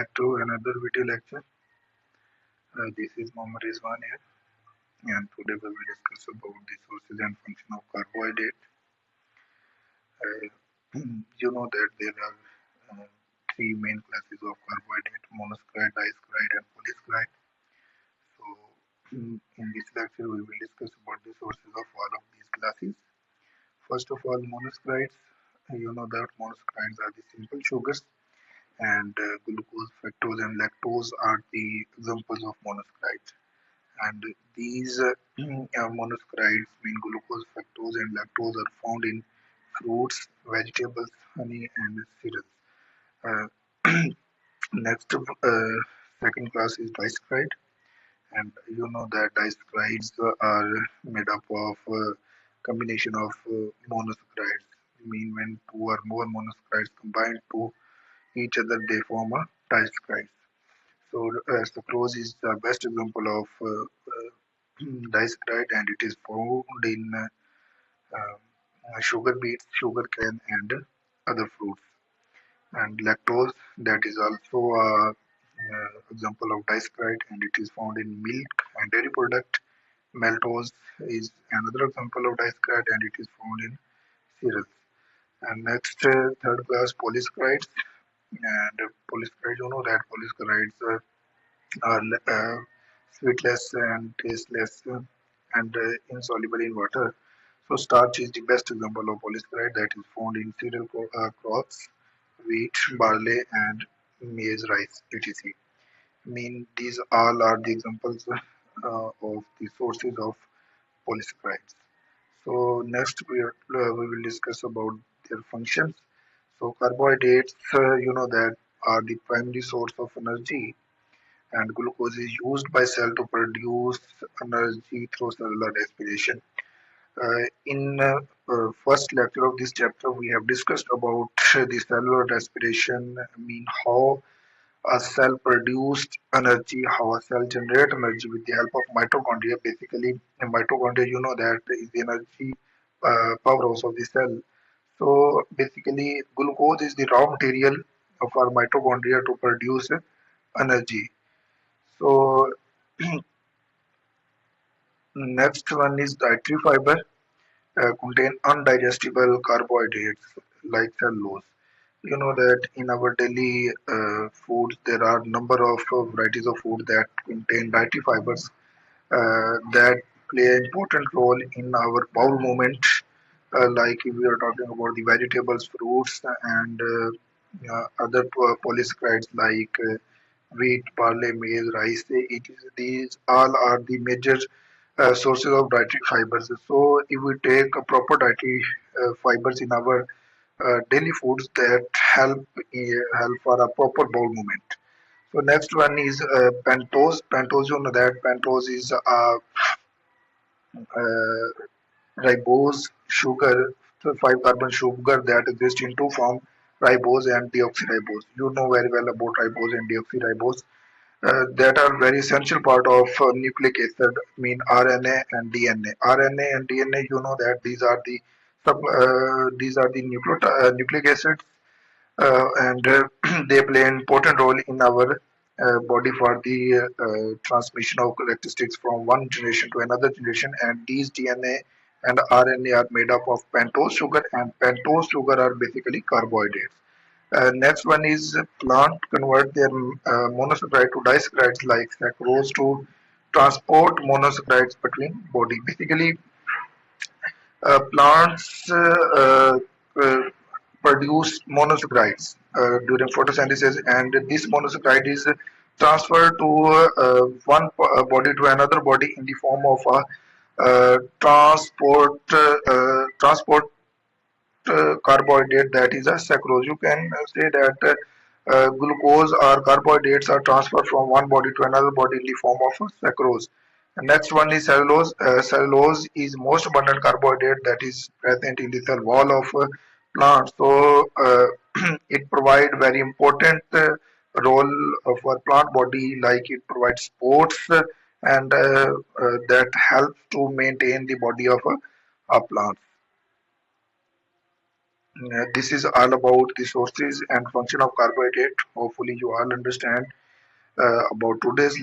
back to another video lecture. This is Mohammed Rizwan here, and today we will discuss about the sources and function of carbohydrate. Uh, you know that there are three main classes of carbohydrate: monosaccharide, disaccharide, and polysaccharide. So, in this lecture, we will discuss about the sources of all of these classes. First of all, monosaccharides. You know that monosaccharides are the simple sugars, and glucose, fructose, and lactose are the examples of monosaccharides. And these monosaccharides, mean glucose, fructose, and lactose, are found in fruits, vegetables, honey, and cereals. Next, second class is disaccharide, and you know that disaccharides are made up of combination of monosaccharides. I mean, when two or more monosaccharides combine to each other, they form a disaccharide. So, sucrose is the best example of disaccharide, and it is found in sugar beets, sugar cane, and other fruits. And lactose, that is also a example of disaccharide, and it is found in milk and dairy product. Maltose is another example of disaccharide, and it is found in cereals. And next, third class polysaccharides. And polysaccharides, you know that polysaccharides are sweetless and tasteless and insoluble in water. So starch is the best example of polysaccharide that is found in cereal crops, wheat, barley, and maize, rice, etc. I mean, these all are the examples of the sources of polysaccharides. So next we will discuss about their functions. So carbohydrates, you know that are the primary source of energy, and glucose is used by cell to produce energy through cellular respiration. In first lecture of this chapter, we have discussed about the cellular respiration. I mean, how a cell produced energy, how a cell generate energy with the help of mitochondria. Basically, in mitochondria, you know that is the energy powerhouse of the cell. So basically, glucose is the raw material of our mitochondria to produce energy. So next one is dietary fiber, contain undigestible carbohydrates like cellulose. You know that in our daily foods there are number of varieties of food that contain dietary fibers that play an important role in our bowel movement. Like if we are talking about the vegetables, fruits, and other polysaccharides like wheat, barley, maize, rice. These all are the major sources of dietary fibers. So if we take a proper dietary fibers in our daily foods, that help for a proper bowel movement. So next one is pentose. Pentose, you know that pentose is a uh, ribose sugar, so 5 carbon sugar that exists in two forms, ribose and deoxyribose. You know very well about ribose and deoxyribose. That are very essential part of nucleic acid, mean RNA and DNA. RNA and DNA, you know that these are the nucleic acids, and they play an important role in our body for the transmission of characteristics from one generation to another generation. And these DNA and RNA are made up of pentose sugar, and pentose sugar are basically carbohydrates. Next one is plant convert their monosaccharide to disaccharides like saccharose to transport monosaccharides between body. Basically, plants uh, produce monosaccharides during photosynthesis, and this monosaccharide is transferred to body to another body in the form of a transport carbohydrate, that is a sucrose. You can say that glucose or carbohydrates are transferred from one body to another body in the form of sucrose. And next one is cellulose. Cellulose is most abundant carbohydrate that is present in the cell wall of plants. So it provides very important role for plant body, like it provides supports and that helps to maintain the body of a plant. This is all about the sources and function of carbohydrate. Hopefully, you all understand about today's